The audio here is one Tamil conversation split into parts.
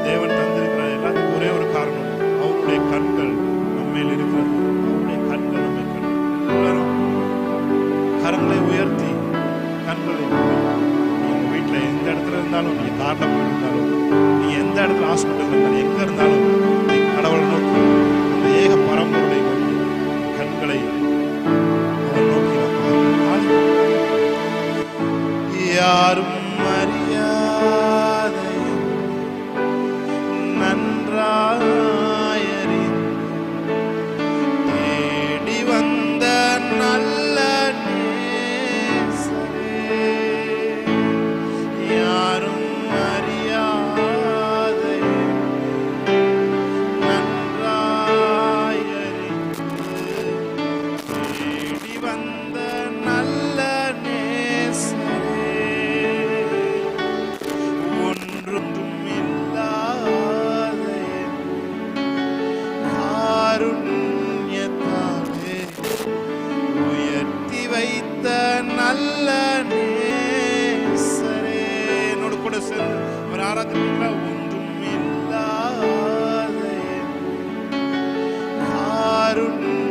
தேவன் தந்திருக்கிற எல்லாத்துக்கும் ஒரே ஒரு காரணம், அவருடைய கண்கள் நம்மேல் இருக்கிறது. அவருடைய கண்கள் நம்மை எல்லாரும் கரங்களை உயர்த்தி கண்களை, நீங்க வீட்டில் எந்த இடத்துல இருந்தாலும், நீங்க காரில் போயிருந்தாலும், நீங்க எந்த இடத்துல ஹாஸ்பிட்டல் இருந்தாலும், எங்க இருந்தாலும் கடவுளை நோக்கி அந்த ஏக பரம்பொருளை நோக்கி கண்களை அவர் நோக்கி யாரும் அறியாத நன்றாயறி தேடி வந்த நல்ல நேசரே, யாரும் அறியாத நன்றாயறி தேடி வந்த நல்ல நேசரே, ஒன்றும் இல்லாத காருண்யத்தாலே உயர்த்தி வைத்த நல்ல நேசரே. என்னோடு கூட சேர்ந்து ஒரு ஆராதனை, ஒன்றும் இல்லாத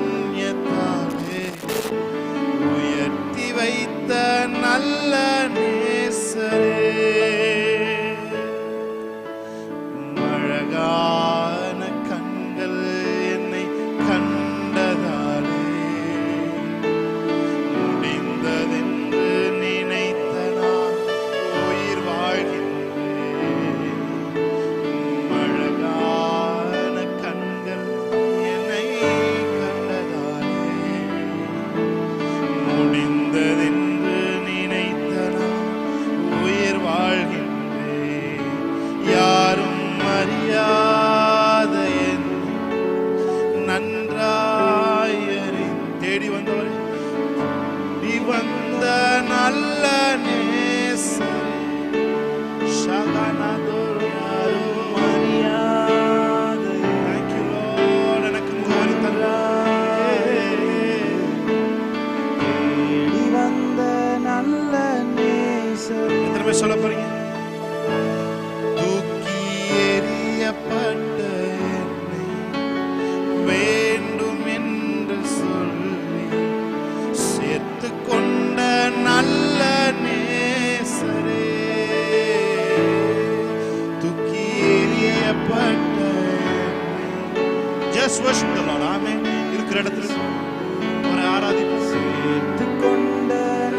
காருண்யத்தாலே உயர்த்தி வைத்த நல்ல நேசரே, அழகான கண்கள் என்னை கண்டதாலே முடிந்ததென்று நினைத்த நான் உயிர் வாழ்கின்றேன். அழகான கண்கள் என்னை கண்டதாலே முடிந்ததென்று நினைத்த நான் உயிர் வாழ்கின்றேன். யாரும் அறியாத நன்றாயறி தேடி வந்தவரே, வந்த நல்ல நேசரே, ஷகனதோர் யாரும் அறியாத. Thank you Lord, எனக்கு முகவரி தந்தாரே, தேடி வந்த நல்ல நேசரே. எத்தனை பேர் சொல்ல போறீங்க? தூக்கி எறியப்பட்ட என்னை வேண்டும் என்று சொல்லி சேர்த்து கொண்ட நல்ல நேசரே, தூக்கி எறியப்பட்ட just worship the Lord. ஆமென். இருக்கிற இடத்துல ஒரு ஆராதிப்பு. சேர்த்து கொண்ட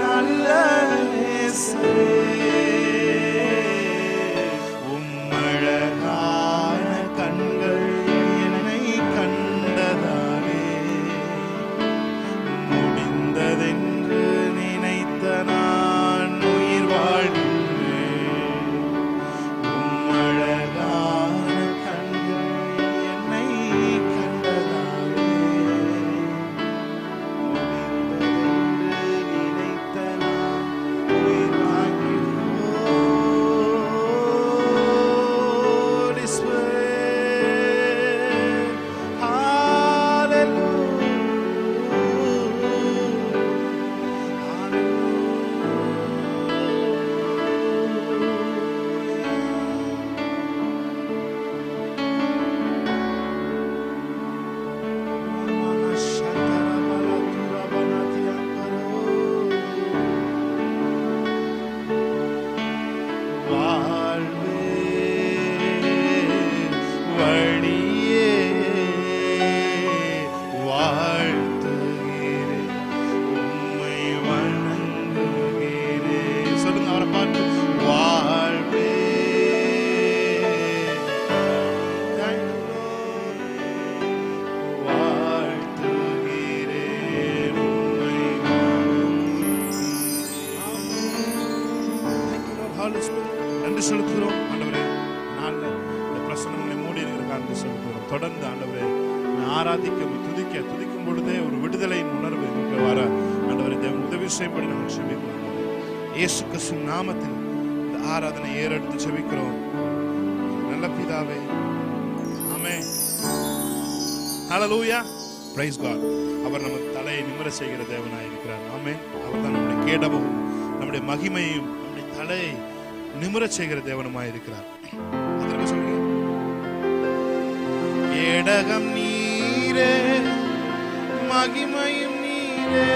நல்ல நேசரே, உம்மழகான கண்கள் என்னை கண்டதாலே முடிந்ததென்று நினைத்த நான் உயிர் வாழ்கின்றேன். உம்மழகான கண்கள் என்னை கண்டதாலே முடிந்ததென்று நினைத்த நான் உயிர் வாழ்கின்றேன். Holy Spirit, hallelujah, வாழ்வே வழியே வாழ்த்துகிறேன், உம்மை வணங்குகிறேன். சொல்லுங்க அவரை பார்த்து, வாழ்வே. Thank you Lord. வாழ்த்துகிறேன், உம்மை வணங்குகிறேன். நன்றி செலுத்துகிறோம் ஆண்டவரே. நாள்ல இந்த பிரசனங்களை மூடி இருக்கிற நன்றி செலுத்துகிறோம். தொடர்ந்து ஆண்டவரே ஆராதிக்க துதிக்கும் பொழுதே ஒரு விடுதலையின் உணர்வு எங்களுக்கு வர ஆண்டவரே தேவன் உதவி செய்யும்படி நாங்கள் செபிக்கிறோம். இயேசு கிறிஸ்துவின் நாமத்தில் இந்த ஆராதனை ஏறெடுத்து செபிக்கிறோம் நல்ல பிதாவே, ஆமென். ஹல்லேலூயா, பிரைஸ் காட். அவர் நமது தலையை நிமிர செய்கிற தேவனாய் இருக்கிறார். ஆமென். அவர் தான் நம்முடைய கேடமும் நம்முடைய மகிமையும் நம்முடைய தலையை நிமிர செய்கிற தேவனுமாய் இருக்கிறார். சொல்லுங்க கேடகம் நீரே, மகிமையும் நீரே,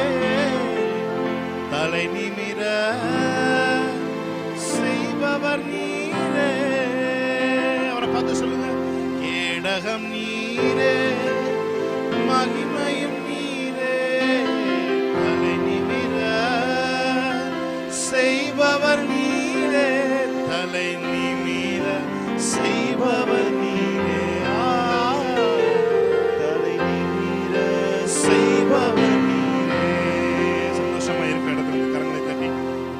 தலை நிமிர செய்பவர் நீரே. அவரை பார்த்து சொல்லுங்க, கேடகம் நீரே, மகிமையும் நீரே, தலை நிமிர செய்பவர் நீரே, தலை நிமிர செய்பவர் நீரே, தலை நிமிர செய்பவர் நீரே. சந்தோஷமா இருக்கிற இடத்துல கரங்களை தட்டி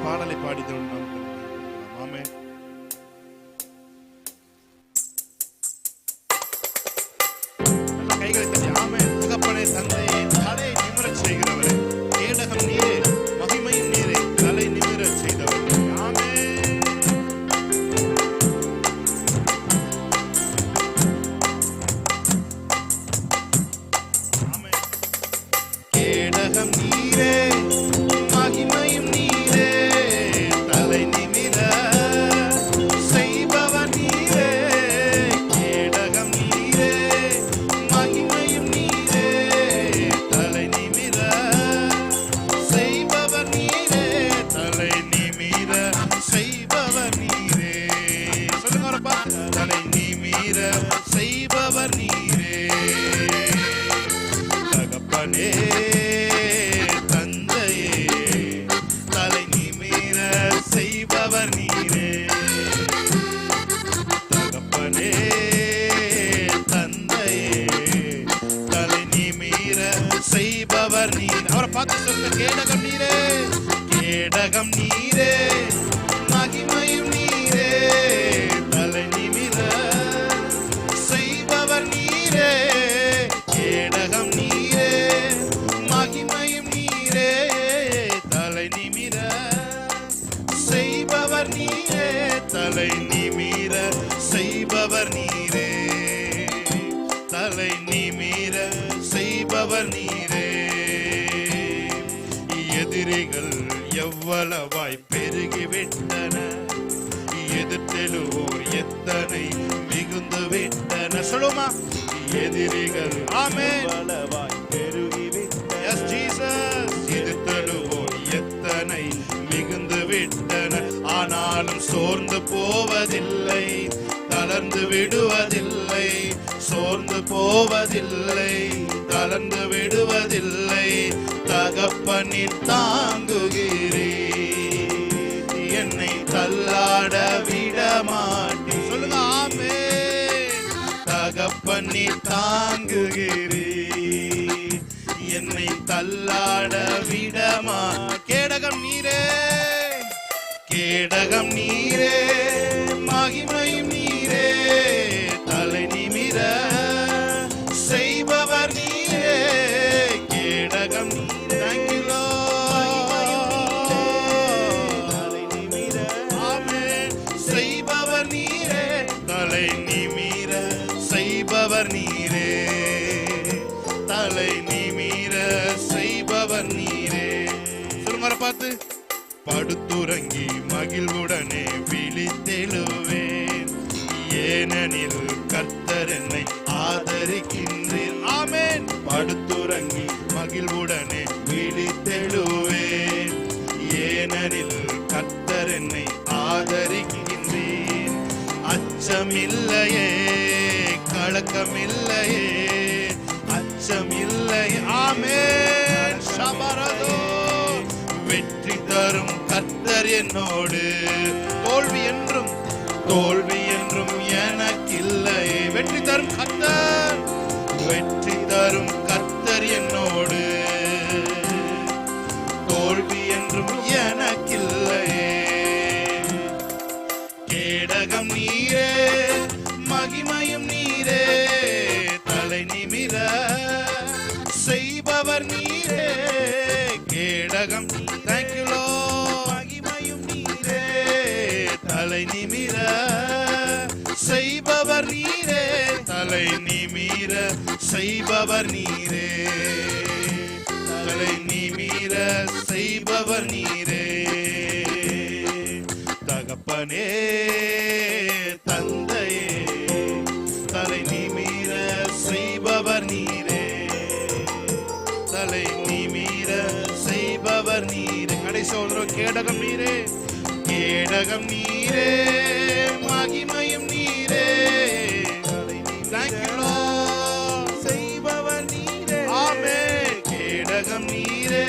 பாடலை பாடித்தோம். ஆமென். கைகளை தட்டி ஆமென். தகப்பனே, தந்தையே, தலை நிமிரச் செய்கிறவரே, கேடகம் நீரே, மகிமையும் நீரே, தலை நிமிரச் செய்தவரே. ஆமென். ஆமென். கேடகம் நீரே, மகிமையும் நீரே, தலை நிமிர செய்பவர் நீரே. கேடகம் நீரே, மகிமையும் நீரே, தலை நிமிர செய்பவர் நீரே, தலை நிமிர செய்பவர் நீரே. சொல்லுங்க வரப்பா, தலை நிமிர செய்பவர் நீரே. தகப்பனே, தந்தையே, தலை நிமிர செய்பவர் நீரே. தகப்பனே, தந்தையே, தலை நிமிர செய்பவர் நீர். அவரை பார்த்து சொல்லுங்க, கேடகம் நீரே, கேடகம் நீரே, மகிமையும் நீரே, தலை நிமிர செய்பவர் நீரே. கேடகம் நீரே, மகிமையும் நீரே, தலை நிமிர செய்பவர் நீரே, தலை நிமிர செய்பவர் நீரே, தலை நிமிர செய்பவர் நீரே. எதிரிகள் எவ்வளவாய் பெருகிவிட்டன, எதிர்த்தெழுவோர் எத்தனை மிகுந்து விட்டன. சொல்லுமா, எதிரிகள் ஆமென் எவ்வளவாய் பெருகிவிட்டன. S Jesus. எதிர்த்தெழுவோர் எத்தனை மிகுந்து விட்டன, ஆனாலும் சோர்ந்து போவதில்லை, தளர்ந்து விடுவதில்லை, சோர்ந்து போவதில்லை, தளர்ந்து விடுவதில்லை. தகப்பனில் தாங்குகிறீ, என்னை தள்ளாட விட மாட்டீ. சொல்லுங்க ஆமென். தகப்பனில் தாங்குகிறீ, என்னை தள்ளாட விடமா. கேடகம் நீரே, கேடகம் நீரே, மகிமையும் நீரே, தலை நிமிர செய்பவர் நீரே. கேடகம் நீரே. Thank you Lord. தலை நிமிர ஆமென் செய்பவர் நீரே, தலை நிமிர செய்பவர் நீரே, தலை நிமிர செய்பவர் நீரே. சொல்லுங்க பார்த்து, படுத்துறங்கி மகிழ்வுடனே விழித்தெழுவேன், ஏனெனில் கர்த்தர் என்னை ஆதரிக்கின்றேன். ஆமென். படுத்துறங்கி மகிழ்வுடனே விழித்தெழுவேன், ஏனெனில் கர்த்தர் என்னை ஆதரிக்கின்றேன். அச்சமில்லையே, கலக்கமில்லையே, அச்சமில்லையே. ஆமென். ஷபரதோ. வெற்றி தரும் கர்த்தர் என்னோடு, தோல்வி என்றும் தோல்வி என்றும் எனக்கில்லை. வெற்றி தரும் கர்த்தர், வெற்றி தரும் கர்த்தர் என்னோடு, தோல்வி என்றும் எனக்கில்லை. கேடகம் நீரே, மகிமையும் நீரே, தலை நிமிர செய்பவர் நீரே. கேடகம் Thank you Lord. மகிமையும் நீரே, தலை நிமிர செய்பவர் நீரே, தலை நிமிர செய்பவர் நீரே, தலை நிமிர செய்பவர் நீரே. தகப்பனே, தந்தையே, தலை நிமிர செய் கேடகம் நீரே, கேடகம் நீரே, மகிமையும் நீரே. Thank you Lord. செய்பவர் நீரே. ஆமென். கேடகம் நீரே,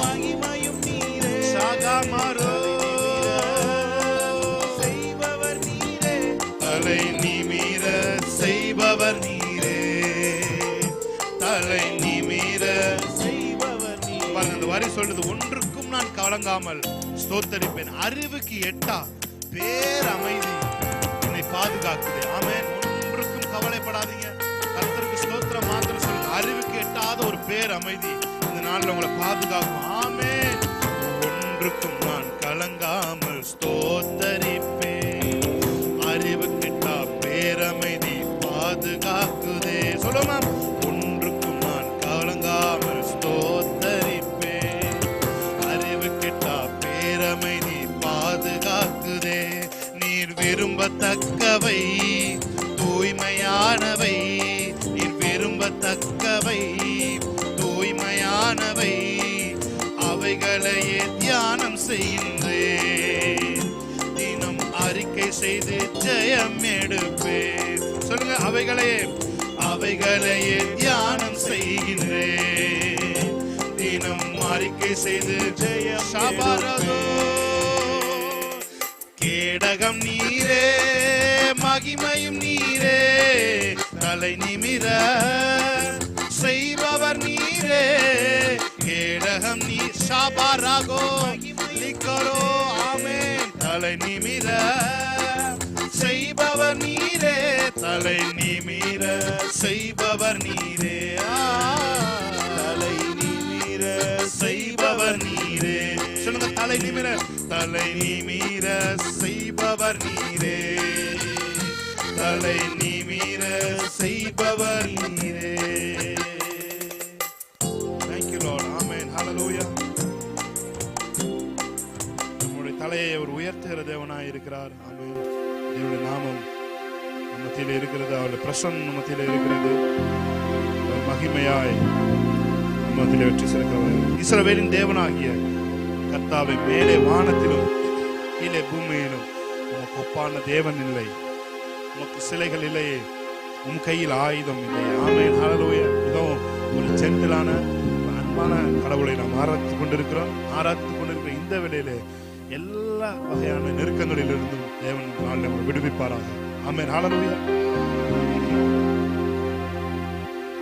மகிமையும் நீரே. சாகாமாரோ செய்பவர் நீரே. தலை நிமிர செய்பவர் நீரே, தலை நிமிர செய்பவர் நீரே. பாருங்க, அந்த வரி சொல்லுது, ஒன்றுக்கும் நான் கலங்காமல் ஸ்தோத்தரிப்பேன். அறிவுக்கு எட்டா பேர் அமைதி என்னை பாதுகாக்குது. ஆமென். ஒன்றுக்கும் கவலைப்படாதீங்க, கர்த்தருக்கு ஸ்தோத்திரம் மாத்திரம் சொல்லுங்க. அறிவுக்கு எட்டாத ஒரு பேர் அமைதி இந்த நாள்ல உங்களை பாதுகாக்கும். ஆமென். ஒன்றுக்கும் நான் கலங்காமல் ஸ்தோத்தரிப்பேன். அறிவுக்கு எட்டா பேரமைதி பாதுகாக்குதே. சொல்லுமா, ஒன்றுக்கும் நான் கலங்காமல் ஸ்தோத்தரிப்பேன். அறிவுக்கெட்டா பேரமைதி பாதுகாக்குதே. நீர் விரும்பத்தக்கவை தூய்மையானவை, நீர் விரும்பத்தக்கவை தூய்மையானவை, அவைகளையே தியானம் செய்கின்றேன். தினம் அறிக்கை செய்து ஜெயம் எடுப்பேன். சொல்லுங்க, அவைகளையே, அவைகளையே தியானம் செய்கின்றேன். தினம் அறிக்கை செய்து ஜெயம் சாபாரதோ. கேடகம் நீரே, மகிமையும் நீரே, தலை நிமிர செய்பவர் நீரே. கேடகம் நீ சாபாராகோ லிக்கரோ. ஆமென். தலை நிமிர செய்பவர் நீரே, தலை நிமிர செய்பவர் நீரே. தலை நிமிர செய்பவர் நீரே. சொல்லுங்க, தலை நிமிர, தலை நிமிர செய்பவர் நீரே, தலை நிமிர செய்பவர் நீரே. Thank you Lord. Amen. Hallelujah. நம்முடைய தலையை அவர் உயர்த்துகிற தேவனாய் இருக்கிறார். ஆமென். தேவனுடைய நாமம் நம்ம மத்தியில் இருக்கிறது, அவருடைய பிரசன்னம் நம்ம மத்தியில் இருக்கிறது. அவர் மகிமையாய் நம்ம மத்தியில் வெற்றி சிறக்கிறவர். இஸ்ரவேலின் தேவனாகிய கர்த்தாவை மேலே வானத்திலும் கீழே பூமியிலும் உமக்கு ஒப்பான தேவன் இல்லை, உமக்கு சிலைகள் இல்லையே, உம் கையில் ஆயுதம் இல்லையே. ஆமென். ஹல்லேலூயா. இதோ ஒரு ஜென்டிலான அன்பான கடவுளை நாம் ஆராய்ந்து கொண்டிருக்கிறோம். இந்த வேளையிலே எல்லா வகையான நெருக்கங்களிலிருந்தும் தேவன் நாள் நம்மை விடுவிப்பாராக. ஆமென். ஹல்லேலூயா.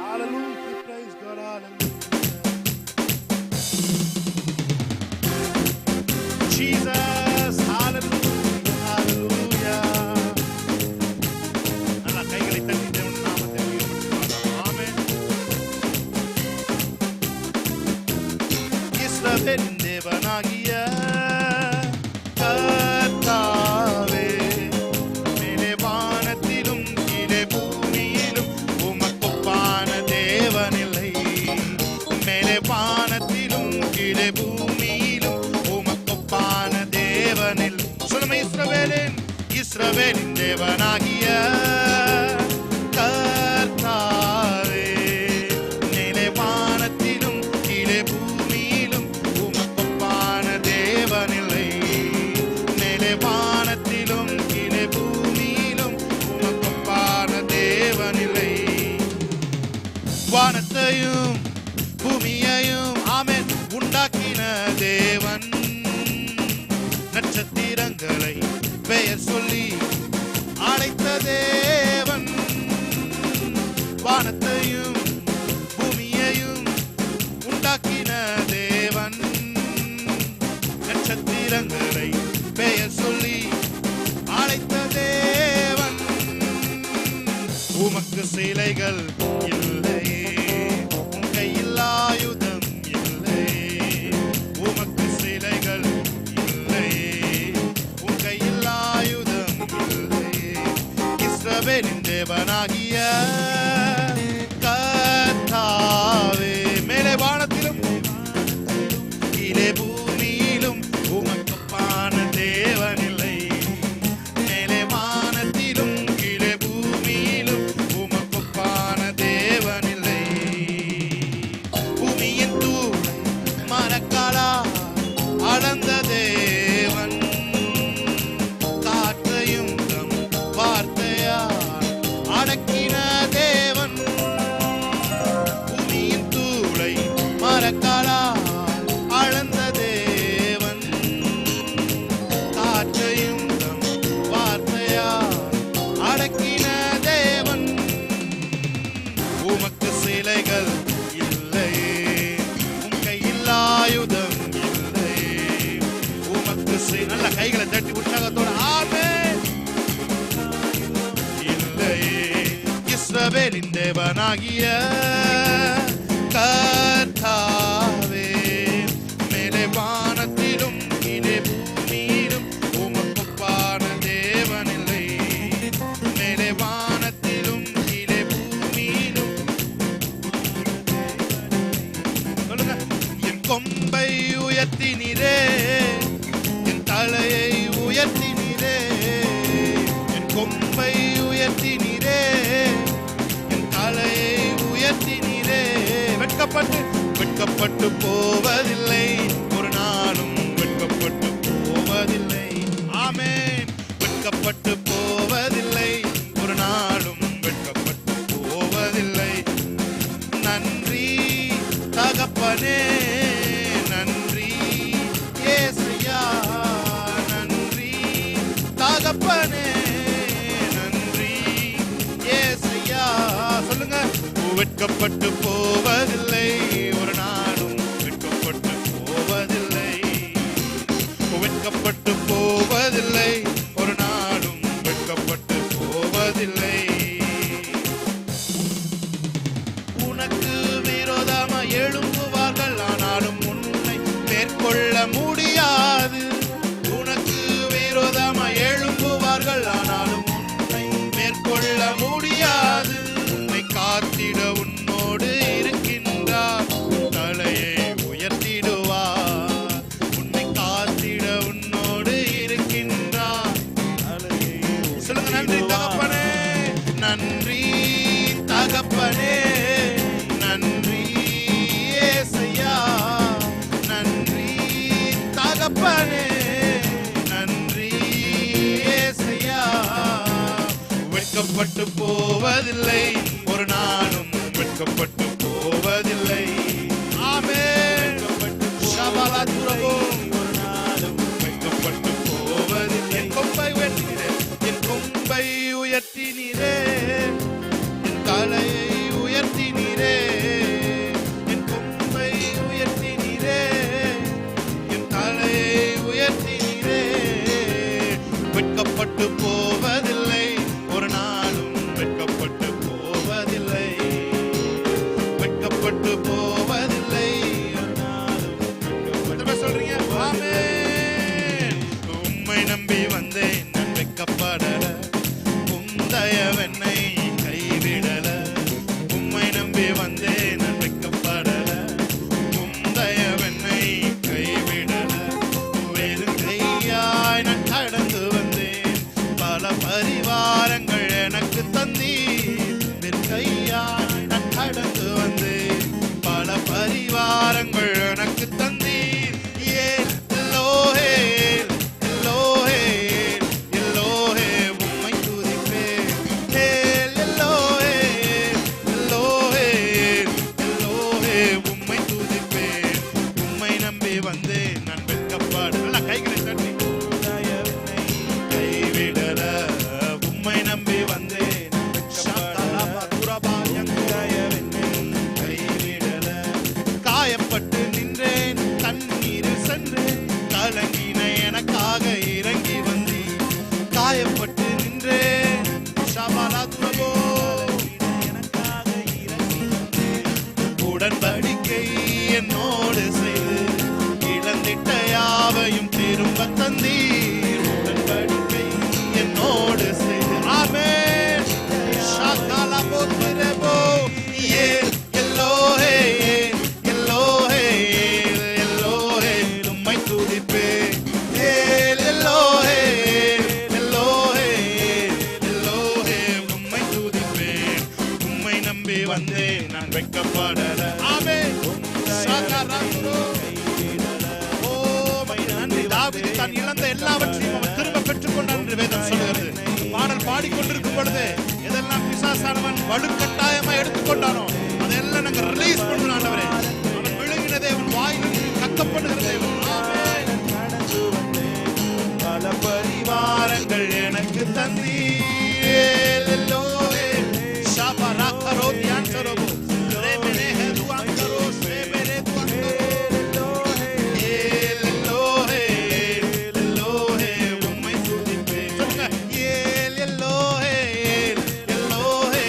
Hallelujah. Praise God. Hallelujah. Jesus. Hallelujah. Hallelujah. நல்ல கைகளை தட்டி தேவன் நாமத்தை உயர்த்துவோம். ஆமென். இஸ்ரவேலின் தேவனாகிய கர்த்தாவே, மேலே வானத்திலும் கீழே பூமியிலும் உமக்கொப்பான தேவனில்லை. மேலே வானத்திலும் கீழே பூமியிலும் உமக்கொப்பான தேவனில்லை. சொல்லுமே, இஸ்ரவேலின் தேவனாகிய கர்த்தாவே, மேலே வானத்திலும் கீழே பூமியிலும் உமக்கொப்பான தேவனில்லை. மேலே வானத்திலும் கீழே பூமியிலும் உமக்கொப்பான தேவனில்லை. வானத்தையும் பூமியையும் ஆமென் உண்டாக்கின தேவன், நட்சத்திரங்களை பெயர் சொல்லி அழைத்த தேவன். வானத்தையும் பூமியையும் உண்டாக்கின தேவன், நட்சத்திரங்களை பெயர் சொல்லி அழைத்த தேவன். உமக்கு சிலைகள் இல்லையே, உம் கையில் ஆயுதம் இல்லையே. உமக்கு சிலைகள் இல்லையே, உம் கையில் ஆயுதம் இல்லையே. இஸ்ரவேலின் தேவனாகிய கர்த்தாவே, மேலே வானத்திலும் கீழே பூமியிலும் உமக்கொப்பான தேவனில்லை. மேலே வானத்திலும் கீழே பூமியிலும் உமக்கொப்பான தேவனில்லை. பூமியின் தூள் மரக்காலா அளந்து அடக்கின தேவன் பூமியின் தூளை மரக்காலால் அளந்த தேவன் காற்றையும் தம் வார்த்தையால் அடக்கின தேவன் உமக்கு சிலைகள் இல்லையே உம் கையில் ஆயுதம் இல்லையே உமக்கு நல்ல கைகளை தட்டி உற்சாகத்தோட ஆமென் இல்லையே இஸ்ரவேலின் தேவனாகிய கர்த்தாவே மேலே வானத்திலும் கீழே பூமியிலும் உமக்குப்பான தேவனில்லை மேலே வானத்திலும் கீழே பூமியிலும் சொல்லுங்க என் கொம்பை உயர்த்தினீரே என் தலையை உயர்த்தினீரே என் கொம்பை உயர்த்தினீரே என் தலையை உயர்த்தினீரே வெட்கப்பட்டு போவதில்லை ஒரு நாளும் வெட்கப்பட்டு போவதில்லை ஆமென் வெட்கப்பட்டு போவதில்லை ஒரு நாளும் வெட்கப்பட்டு போவதில்லை நன்றி தகப்பனே நன்றி ஏசையா நன்றி தகப்பனே நன்றி ஏசையா சொல்லுங்க வெட்கப்பட்டு போவதில்லை ஒரு நாளும் வெட்கப்பட்டு போவதில்லை வெட்கப்பட்டு போவதில்லை ஒரு நாளும் வெட்கப்பட்டு போவதில்லை உனக்கு விரோதமா எழும்புவார்கள் ஆனாலும் உன்னை மேற்கொள்ள முடியாது உனக்கு விரோதமா எழும்புவார்கள் ஆனாலும் உன்னை மேற்கொள்ள முடியாது உன்னை காத்திட உன்னோடு இருக்கின்றார் தலையை உயர்த்திடுவார் உன்னை காத்திட உன்னோடு இருக்கின்றார் தலையை சொல்லுங்க நன்றி தகப்பனே நன்றி தகப்பனே நன்றி ஏசையா நன்றி தகப்பனே நன்றி ஏசையா வெட்கப்பட்டு போவதில்லை ஒரு நாளும் வெட்கப்பட்டு போவதில்லை ஆமென் ஷபலதுரபோ ஒரு நாளும் வெட்கப்பட்டு போவதில்லை என் கொம்பை உயர்த்தினீரே என் கொம்பை உயர்த்தினீரே என் தலையை உயர்த்தினீரே என் கொம்பை உயர்த்தினீரே என் தலையை உயர்த்தினீரே வெட்கப்பட்டு போவதில்லை ஒரு நாளும் வெட்கப்பட்டு போவதில்லை வெட்கப்பட்டு போவதில்லை ஒரு நாளும் வெட்கப்பட்டு சொல்றீங்க ஆமென் உம்மை நம்பி வந்தேன் நான் வெட்கப்படல உம் தயவென்னை கைவிடல உம்மை நம்பி வந்தேன் நான் வெட்கப்படல உம் தயவென்னை கைவிடல வெறும் கையாய் நான் கடந்து வந்தேன் பல பரிவாரங்கள் எனக்கு தந்தீர் வெறும் கையாய் நான் கடந்து வந்தேன் பல பரிவாரங்கள் எனக்கு தந்தீர் ஏன் எல்லோஹே எல்லோஹே எல்லோஹே உம்மை துதிப்பேன் எல்லோஹே எல்லோஹே எல்லோஹே உம்மை துதிப்பேன் உம்மை நம்பி வந்தேன் நான் வெட்கப்படல கைகளை தட்டி கைவிடல உம்மை நம்பி வந்தேன் கைவிடல காயப்பட்டு நின்றேன் தண்ணீரில் சென்றேன் கலங்கின எனக்காக இறங்கி வந்தேன் காயப்பட்டு நின்றேன் ஷபலதுரபோ எனக்காக இறங்கி வந்தேன் உடன்படிக்கை என்னோடு செய்து இழந்திட்ட யாவையும் திரும்ப தந்தீர் உடன்படிக்கை என்னோடு செய்து ஆமென் ஷகலபோத்ரபோ ஏ எல்லோஹே எல்லோஹே எல்லோஹே உம்மை துதிப்பேன் எல்லோஹே எல்லோஹே எல்லோஹே உம்மை துதிப்பேன் உம்மை நம்பி வந்தேன் நான் வெட்கப்படல ஆமென் ஷகலபோ ஓ மை நன்றி தாவீது தான் இழந்த எல்லாவற்றையும் அவன் திரும்ப பெற்றுக்கொண்டான் என்று வேதம் சொல்கிறது பாடல் பாடிக்கொண்டிருக்கும் பொழுது எதெல்லாம் பிசாசு வலுக்கட்டாயமா எடுத்துக்கொண்டானோ அதெல்லாம் நாங்க ரிலீஸ் பண்றோம் ஆண்டவரே. அவன் விழுங்கின தேவன், வாயிலிருந்து கத்தப்படுகிற தேவன். ஆமென். பல பரிவாரங்கள் எனக்கு தந்தீர். எல்லோரே ஷபரகரோ தியான்சரோபோ ரெமெனே ஹதுஅங்கரோ ஷெபெரே துஅங்கரோ எல்லோரே எல்லோரே உம்மை துதிப்பேன். சொல்லுங்க. எல்லோரே எல்லோரே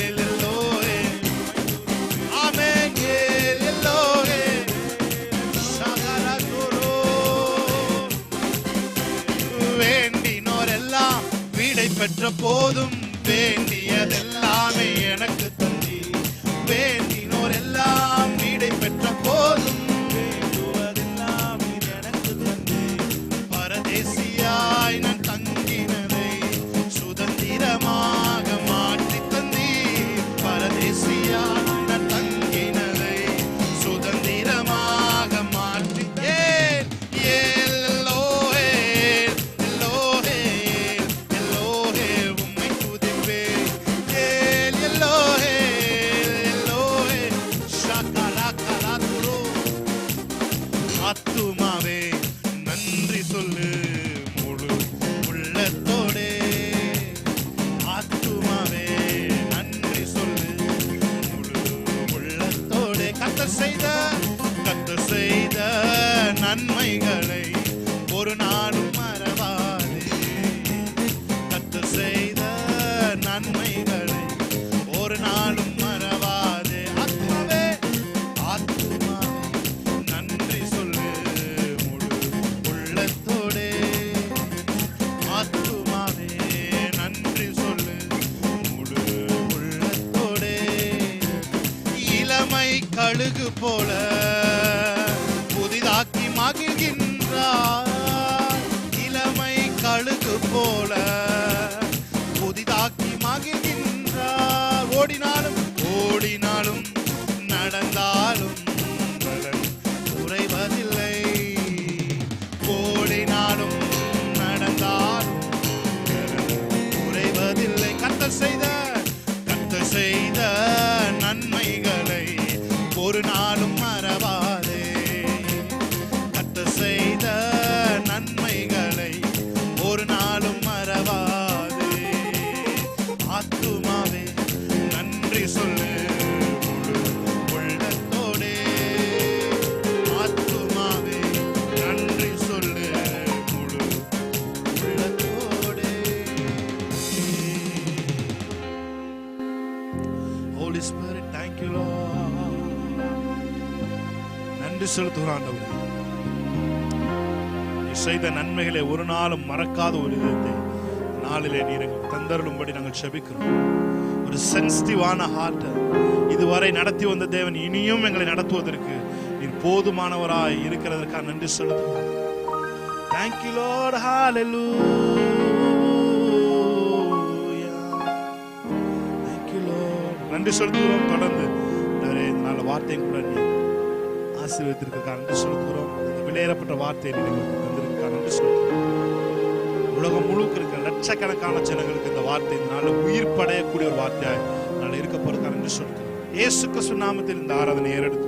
எல்லோரே. ஆமென். எல்லோரே ஷகரகுரோ. வேண்டினோரெல்லாம் வீடை பெற்ற போதும் வேண்டியதெல்லாமே எனக்கு தந்தி. வேண்டினோர் எல்லாம் வீடை பெற்ற போதும் வேண்டுவதெல்லாம் எனக்கு தந்தி. பரதேசியாய் நான் தங்கினதை சுதந்திரமாக மாற்றி தந்தி. பரதேசியாய் நான் தங்கினதை சுதந்திரமாக மாற்றி ஆத்துமாவே நன்றி சொல்லு முழு உள்ளத்தோடே. ஆத்துமாவே நன்றி சொல்லு முழு உள்ளத்தோடே. கர்த்தர் செய்த நன்மைகளை ஒரு நாளும் மறவாதே. கர்த்தர் செய்த நன்மைகளை ஒரு நாளும் மறவாதே. ஆத்துமாவே ஆத்துமாவே நன்றி சொல்லு முழு உள்ளத்தோடே. ஆத்துமாவே நன்றி சொல்லு முழு உள்ளத்தோடே. இளமை கழுகு போல புதிதாக்கி மகிழ்கின்றார். இளமை கழுகு போல புதிதாக்கி மகிழ்கின்றார். ஓடினாலும் நடந்தாலும் பலன் குறைவதில்லை. ஓடினாலும் நடந்தாலும் பலன் குறைவதில்லை. கர்த்தர் செய்த நன்மைகளை ஒரு நாளும் மறவாதே. கர்த்தர் செய்த நன்மைகளை ஒரு நாளும் மறவாதே. ஆத்துமாவே நன்றி சொல்லு முழு உள்ளத்தோடே. ஆத்துமாவே நன்றி சொல்லு முழு உள்ளத்தோடே. Holy Spirit, thank you Lord. நன்றி செலுத்துகிறோம் ஆண்டவரே. நீ செய்த நன்மைகளை ஒரு நாளும் மறக்காத ஒரு இதயத்தை நாளிலே நீர் தந்தருளும்படி நாங்கள் செபிக்கிறோம். ஒரு சென்சிட்டிவான ஹார்ட் இதுவரை நடத்தி வந்த தேவன் இனியும் எங்களை நடத்துவதற்கு நீர் போதுமானவராய் இருக்கிறதற்காக நன்றி செலுத்துகிறோம். Thank you Lord. Hallelujah. Thank you Lord. நன்றி செலுத்துகிறோம். தொடர்ந்து நல்ல வார்த்தையை கூட நீ ஆசீர்வதித்திருக்க நன்றி செலுத்துகிறோம். விலையேறப்பட்ட வார்த்தையை நீங்கள் தந்திருக்க நன்றி செலுத்துகிறோம். உலகம் முழுக்க இருக்கிற லட்சக்கணக்கான ஜனங்களுக்கு இந்த வார்த்தை இதனால உயிர் படையக்கூடிய ஒரு வார்த்தையாய் இருக்க போறதுக்காக நன்றி செலுத்துகிறோம். இயேசு கிறிஸ்து நாமத்தில் இந்த ஆராதனை ஏறெடுத்து